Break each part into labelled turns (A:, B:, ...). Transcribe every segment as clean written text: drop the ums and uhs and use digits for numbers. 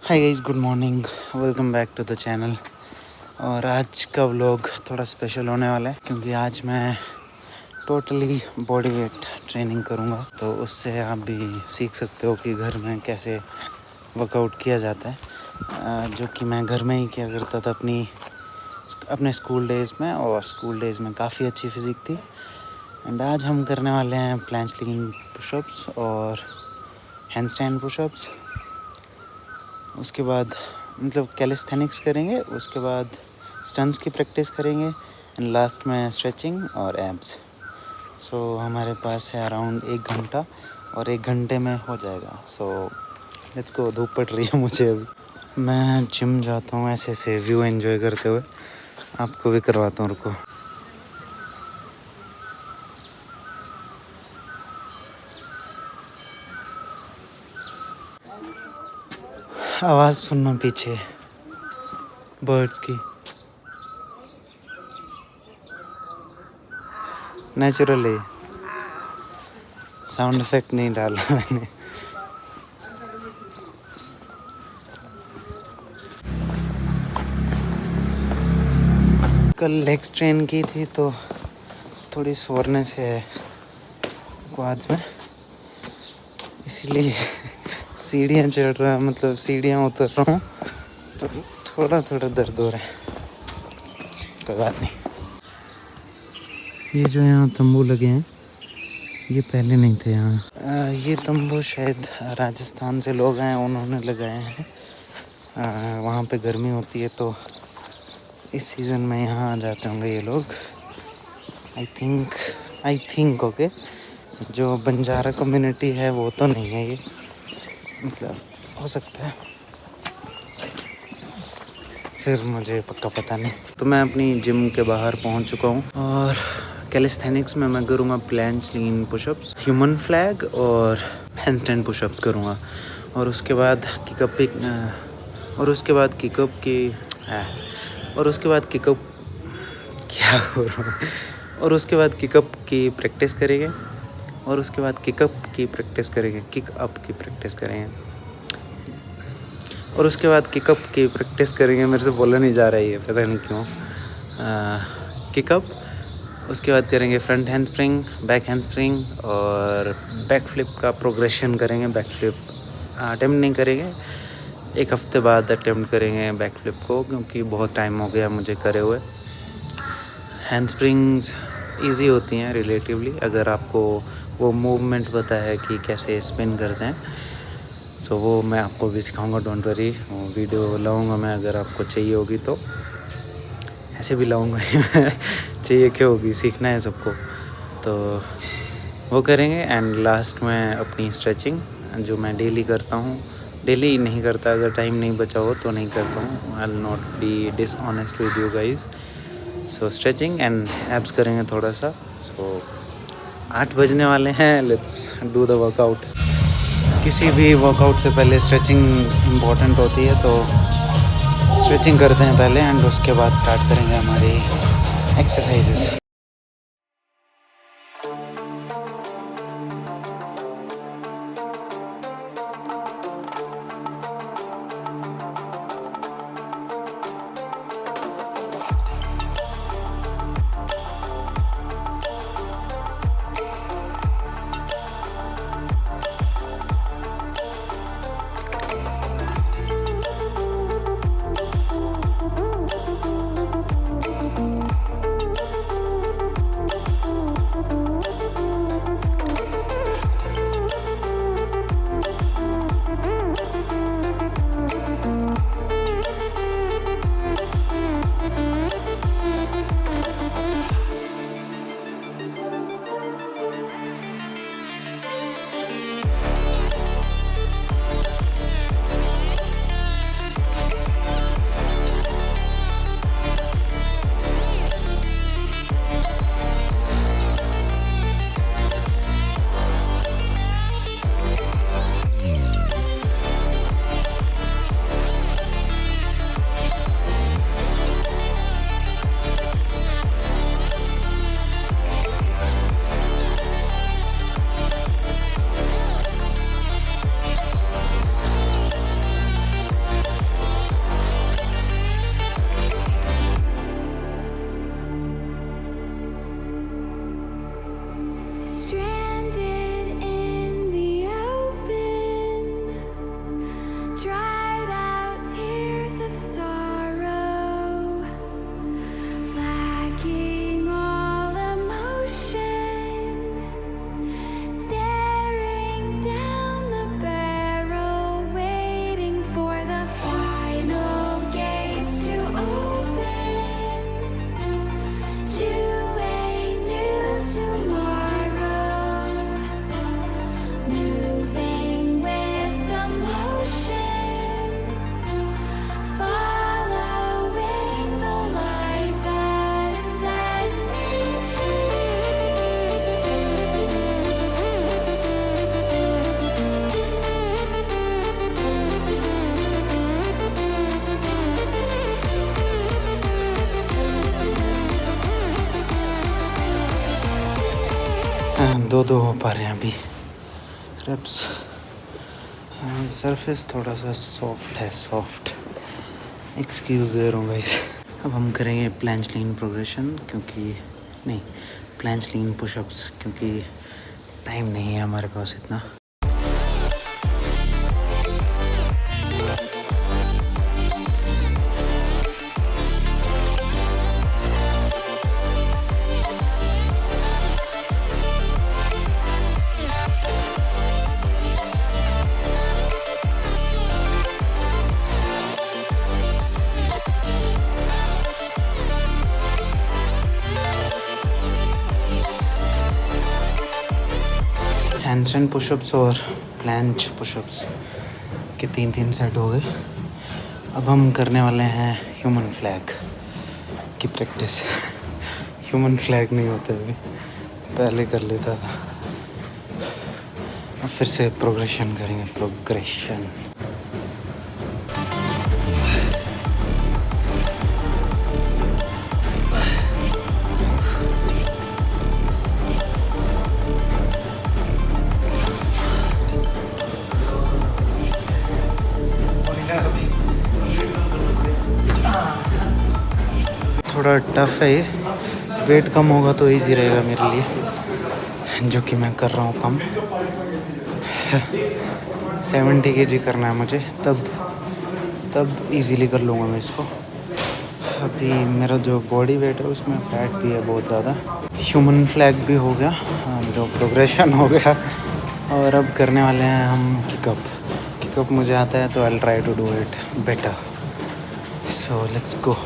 A: Hi guys, good morning, welcome back to the channel. और आज का व्लॉग थोड़ा स्पेशल होने वाला है क्योंकि आज मैं टोटली बॉडी वेट ट्रेनिंग करूँगा। तो उससे आप भी सीख सकते हो कि घर में कैसे वर्कआउट किया जाता है, जो कि मैं घर में ही किया करता था अपने स्कूल डेज़ में। और स्कूल डेज़ में काफ़ी अच्छी फिज़िक थी। एंड आज हम करने वाले हैं प्लैंक स्लिंग पुशअप्स और हैंडस्टैंड पुशअप्स। उसके बाद मतलब कैलिस्थेनिक्स करेंगे, उसके बाद स्टंट्स की प्रैक्टिस करेंगे एंड लास्ट में स्ट्रेचिंग और एब्स। सो हमारे पास है अराउंड 1 घंटा और 1 घंटे में हो जाएगा। सो लेट्स गो। धूप पड़ रही है मुझे अभी। मैं जिम जाता हूँ ऐसे से व्यू एंजॉय करते हुए। आपको भी करवाता हूँ, रुको। आवाज़ सुनना पीछे बर्ड्स की। नेचुरली साउंड इफेक्ट नहीं डाला मैंने। कल लेग्स ट्रेन की थी तो थोड़ी सोरनेस है क्वाड्स में, इसीलिए सीढ़ियाँ चढ़ रहा है, मतलब सीढ़ियाँ उतर रहा हूँ तो थोड़ा थोड़ा दर्द हो रहा है। कोई बात नहीं। ये जो यहाँ तंबू लगे हैं ये पहले नहीं थे यहाँ। ये तंबू शायद राजस्थान से लोग हैं, उन्होंने लगाए हैं। वहाँ पे गर्मी होती है तो इस सीज़न में यहाँ आ जाते होंगे ये लोग। I think okay. जो बंजारा कम्युनिटी है वो तो नहीं है ये, मतलब हो सकता है, फिर मुझे पक्का पता नहीं। तो मैं अपनी जिम के बाहर पहुँच चुका हूँ और कैलिस्थेनिक्स में मैं करूँगा plank sling pushups, human flag और हैंडस्टैंड पुशअप्स करूँगा। और उसके बाद किकअप और उसके बाद किकअप की और उसके बाद किकअप क्या हो रहा है और उसके बाद किकअप की प्रैक्टिस करेंगे और उसके बाद किकअप की प्रैक्टिस करेंगे, किकअप की प्रैक्टिस करेंगे और उसके बाद किकअप की प्रैक्टिस करेंगे। मेरे से बोला नहीं जा रहा है ये, पता नहीं क्यों। किकअप, उसके बाद करेंगे front hand spring, back hand spring और बैक फ्लिप का प्रोग्रेशन करेंगे। बैक फ्लिप अटेम्प्ट नहीं करेंगे, एक हफ्ते बाद अटेम्प्ट करेंगे बैक फ्लिप को, क्योंकि बहुत टाइम हो गया मुझे करे हुए। हैंड स्प्रिंग्स ईजी होती हैं रिलेटिवली, अगर आपको वो मूवमेंट पता है कि कैसे स्पिन करते हैं। सो वो मैं आपको भी सिखाऊंगा, डोंट वरी। वो वीडियो लाऊंगा मैं, अगर आपको चाहिए होगी तो। ऐसे भी लाऊंगा चाहिए क्या होगी, सीखना है सबको, तो वो करेंगे। एंड लास्ट में अपनी स्ट्रेचिंग, जो मैं डेली करता हूँ। डेली नहीं करता, अगर टाइम नहीं बचा हो तो नहीं करता हूँ। I will not be dishonest with you guys. So stretching and abs करेंगे थोड़ा सा। सो 8 बजने वाले हैं, लेट्स डू द वर्कआउट। किसी भी वर्कआउट से पहले स्ट्रेचिंग इम्पॉर्टेंट होती है, तो स्ट्रेचिंग करते हैं पहले एंड उसके बाद स्टार्ट करेंगे हमारी एक्सरसाइजेस। दो दो हो पा रहे हैं अभी रेप्स। सरफेस थोड़ा सा सॉफ्ट है, सॉफ्ट, एक्सक्यूज़ दे रहा हूँ गाइस। अब हम करेंगे प्लैंच लीन प्रोग्रेशन, क्योंकि नहीं, प्लैंच लीन पुशअप्स, क्योंकि टाइम नहीं है हमारे पास इतना। हैंडस्टैंड पुशअप्स और प्लैंच पुशअप्स के 3-3 सेट हो गए। अब हम करने वाले हैं ह्यूमन फ्लैग की प्रैक्टिस। ह्यूमन फ्लैग नहीं होते अभी, पहले कर लेता था। अब फिर से प्रोग्रेशन करेंगे, प्रोग्रेशन। थोड़ा टफ है ये, वेट कम होगा तो इजी रहेगा मेरे लिए, जो कि मैं कर रहा हूँ कम। 70 kg करना है मुझे, तब इजीली कर लूँगा मैं इसको। अभी मेरा जो बॉडी वेट है उसमें फैट भी है बहुत ज़्यादा। ह्यूमन फ्लैग भी हो गया, जो प्रोग्रेशन हो गया, और अब करने वाले हैं हम किकअप। किकअप मुझे आता है तो I try to do it better, so let's go.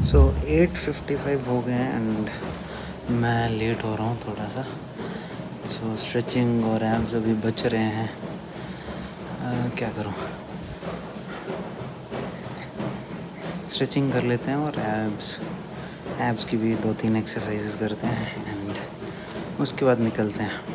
A: So 8:55 हो गए हैं एंड मैं लेट हो रहा हूँ थोड़ा सा। सो स्ट्रेचिंग और एब्स अभी बच रहे हैं, क्या करूँ, स्ट्रेचिंग कर लेते हैं और एब्स की भी 2-3 एक्सरसाइजेस करते हैं एंड उसके बाद निकलते हैं।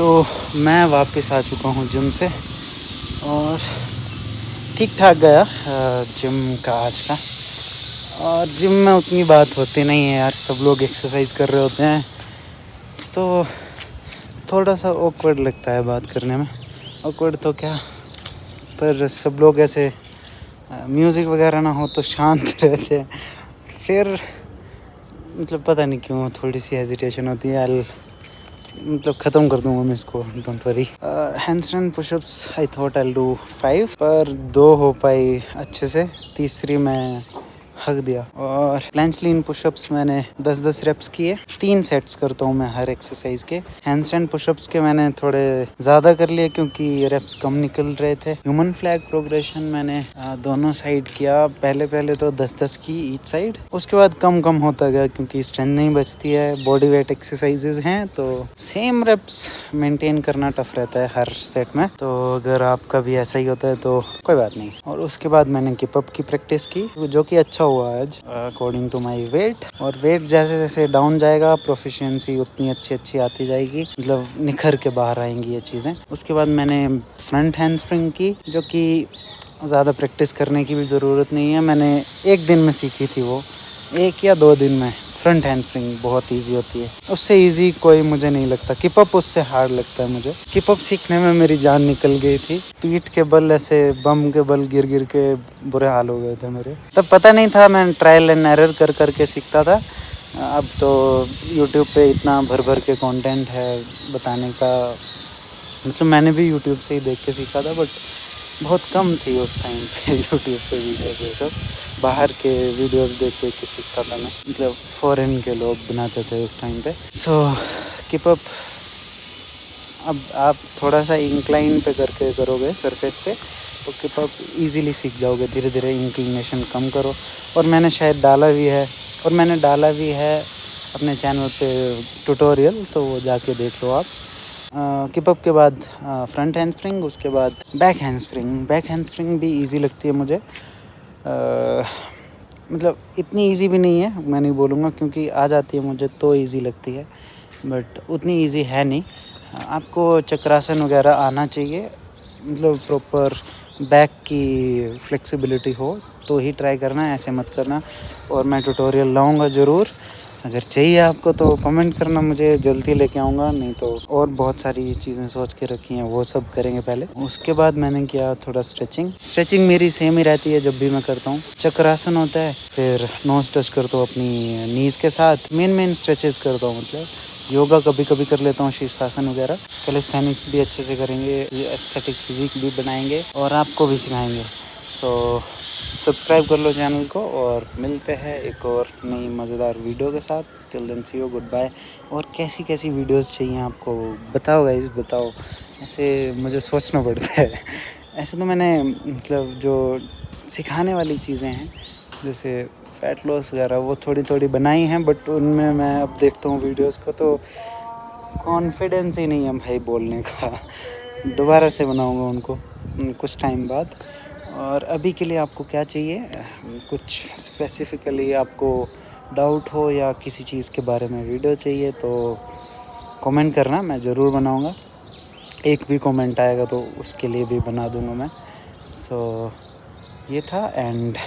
A: तो मैं वापस आ चुका हूँ जिम से और ठीक ठाक गया जिम का आज का। और जिम में उतनी बात होती नहीं है यार, सब लोग एक्सरसाइज कर रहे होते हैं तो थोड़ा सा ऑकवर्ड लगता है बात करने में। ऑकवर्ड तो क्या, पर सब लोग ऐसे म्यूज़िक वगैरह ना हो तो शांत रहते हैं। फिर मतलब पता नहीं क्यों थोड़ी सी हेजिटेशन होती है। मतलब ख़त्म कर दूंगा मैं इसको, don't worry. Handstand pushups I thought I do 5, पर 2 हो पाई अच्छे से, तीसरी मैं हक दिया। और प्लैंच लीन पुशअप्स मैंने 10-10 रेप्स किए। 3 सेट्स करता हूँ मैं हर एक्सरसाइज के। हैंडस्टैंड पुशअप्स के मैंने थोड़े ज़्यादा कर लिए क्योंकि रेप्स कम निकल रहे थे। ह्यूमन फ्लैग प्रोग्रेशन मैंने दोनों साइड किया। पहले तो 10-10 की ईच साइड, उसके बाद कम होता गया क्योंकि स्ट्रेंथ नहीं बचती है। बॉडी वेट एक्सरसाइजेज हैं तो सेम रेप्स मेंटेन करना टफ रहता है हर सेट में। तो अगर आपका भी ऐसा ही होता है तो कोई बात नहीं। और उसके बाद मैंने किपअप की प्रैक्टिस की जो कि अच्छा हुआ आज अकॉर्डिंग टू माय वेट। और वेट जैसे जैसे डाउन जाएगा प्रोफिशिएंसी उतनी अच्छी आती जाएगी, मतलब निखर के बाहर आएंगी ये चीज़ें। उसके बाद मैंने फ्रंट हैंड स्प्रिंग की, जो कि ज़्यादा प्रैक्टिस करने की भी ज़रूरत नहीं है। मैंने 1 दिन में सीखी थी वो, 1 या 2 दिन में। फ्रंट हैंड स्प्रिंग बहुत इजी होती है, उससे इजी कोई मुझे नहीं लगता। किपअप उससे हार्ड लगता है मुझे। किपअप सीखने में मेरी जान निकल गई थी। पीठ के बल ऐसे बम के बल गिर के बुरे हाल हो गए थे मेरे। तब पता नहीं था, मैं ट्रायल एंड एरर कर के सीखता था। अब तो यूट्यूब पे इतना भर के कंटेंट है बताने का। मतलब मैंने भी यूट्यूब से ही देख के सीखा था, बट बहुत कम थी उस टाइम पे यूट्यूब पे वीडियोस। ये सब बाहर के वीडियोस देख के सीखता था मैं, मतलब फॉरेन के लोग बनाते थे उस टाइम पे। सो किपअप अब आप थोड़ा सा इंक्लाइन पे करके करोगे सरफेस पे तो किपअप इजीली सीख जाओगे। धीरे धीरे इंक्लिनेशन कम करो। और मैंने शायद डाला भी है अपने चैनल पे ट्यूटोरियल, तो वो जाके देख लो आप। किपअप के बाद फ्रंट हैंड स्प्रिंग, उसके बाद बैक हैंड स्प्रिंग भी इजी लगती है मुझे। मतलब इतनी इजी भी नहीं है मैं नहीं बोलूँगा, क्योंकि आ जाती है मुझे तो इजी लगती है, बट उतनी इजी है नहीं। आपको चक्रासन वगैरह आना चाहिए, मतलब प्रॉपर बैक की फ्लेक्सिबिलिटी हो तो ही ट्राई करना, ऐसे मत करना। और मैं ट्यूटोरियल लाऊंगा ज़रूर, अगर चाहिए आपको तो कमेंट करना, मुझे जल्दी लेके आऊँगा। नहीं तो और बहुत सारी चीज़ें सोच के रखी हैं, वो सब करेंगे पहले। उसके बाद मैंने किया थोड़ा स्ट्रेचिंग मेरी सेम ही रहती है जब भी मैं करता हूँ। चक्रासन होता है, फिर नोज टच करता हूँ अपनी नीज़ के साथ। मेन स्ट्रेचेस करता हूँ, मतलब योगा कभी कभी कर लेता हूँ, शीर्षासन वगैरह। कैलिस्थेनिक्स भी अच्छे से करेंगे, एस्थेटिक फिजिक भी बनाएंगे और आपको भी सिखाएंगे। सो सब्सक्राइब कर लो चैनल को, और मिलते हैं एक और नई मज़ेदार वीडियो के साथ। Till then see you, goodbye. और कैसी वीडियोस चाहिए आपको बताओ गाइस, बताओ। ऐसे मुझे सोचना पड़ता है। ऐसे तो मैंने मतलब जो सिखाने वाली चीज़ें हैं जैसे फ़ैट लॉस वगैरह वो थोड़ी बनाई हैं, बट उनमें मैं अब देखता हूँ वीडियोस को तो कॉन्फिडेंस ही नहीं है भाई बोलने का। दोबारा से बनाऊँगा उनको कुछ टाइम बाद। और अभी के लिए आपको क्या चाहिए, कुछ स्पेसिफ़िकली आपको डाउट हो या किसी चीज़ के बारे में वीडियो चाहिए तो कमेंट करना, मैं ज़रूर बनाऊँगा। एक भी कमेंट आएगा तो उसके लिए भी बना दूँगा मैं। सो ये था, एंड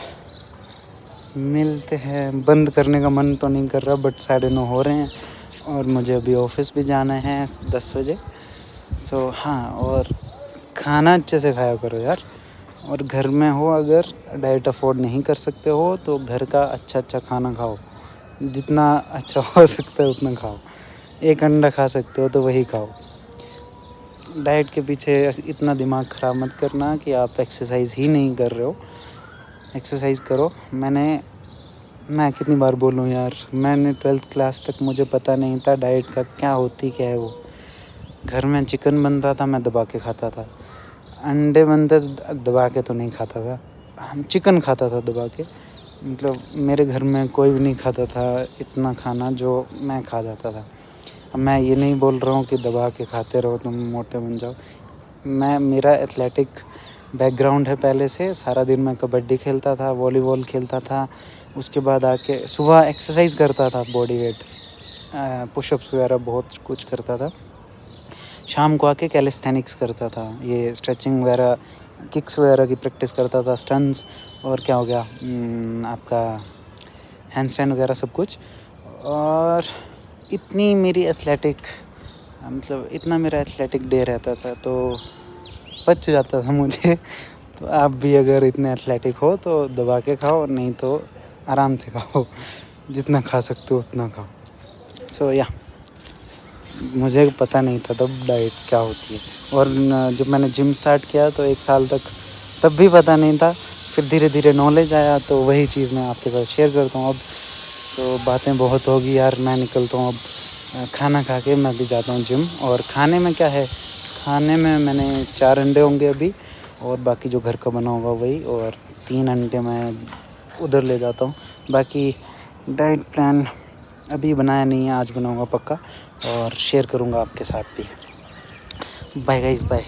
A: मिलते हैं। बंद करने का मन तो नहीं कर रहा, बट 9:30 हो रहे हैं और मुझे अभी ऑफिस भी जाना है 10 बजे। सो हाँ, और खाना अच्छे से खाया करो यार। और घर में हो, अगर डाइट अफोर्ड नहीं कर सकते हो तो घर का अच्छा खाना खाओ, जितना अच्छा हो सकता है उतना खाओ। 1 अंडा खा सकते हो तो वही खाओ। डाइट के पीछे इतना दिमाग ख़राब मत करना कि आप एक्सरसाइज ही नहीं कर रहे हो। एक्सरसाइज करो। मैं कितनी बार बोलूँ यार, मैंने 12th क्लास तक मुझे पता नहीं था डाइट का क्या है वो। घर में चिकन बनता था, मैं दबा के खाता था। अंडे बनते दबा के तो नहीं खाता था, हम चिकन खाता था दबा के। मतलब मेरे घर में कोई भी नहीं खाता था इतना खाना जो मैं खा जाता था। अब मैं ये नहीं बोल रहा हूँ कि दबा के खाते रहो तुम मोटे बन जाओ। मेरा एथलेटिक बैकग्राउंड है पहले से। सारा दिन मैं कबड्डी खेलता था, वॉलीबॉल खेलता था। उसके बाद आके सुबह एक्सरसाइज करता था, बॉडी वेट पुशअप्स वगैरह बहुत कुछ करता था। शाम को आके कैलिस्थेनिक्स करता था, ये स्ट्रेचिंग वगैरह, किक्स वगैरह की प्रैक्टिस करता था, स्टंट्स और क्या हो गया आपका हैंडस्टैंड वगैरह सब कुछ। और इतनी मेरी एथलेटिक मतलब इतना मेरा एथलेटिक डे रहता था तो बच जाता था मुझे। तो आप भी अगर इतने एथलेटिक हो तो दबा के खाओ, नहीं तो आराम से खाओ, जितना खा सकते हो उतना खाओ। सो या मुझे पता नहीं था तब डाइट क्या होती है। और जब मैंने जिम स्टार्ट किया तो 1 साल तक तब भी पता नहीं था, फिर धीरे धीरे नॉलेज आया तो वही चीज़ मैं आपके साथ शेयर करता हूँ। अब तो बातें बहुत होगी यार, मैं निकलता हूँ अब। खाना खा के मैं भी जाता हूँ जिम। और खाने में क्या है, खाने में मैंने 4 अंडे होंगे अभी, और बाकी जो घर का बना होगा वही, और 3 अंडे मैं उधर ले जाता हूँ। बाकी डाइट प्लान अभी बनाया नहीं है, आज बनाऊँगा पक्का और शेयर करूँगा आपके साथ भी। Bye guys, bye.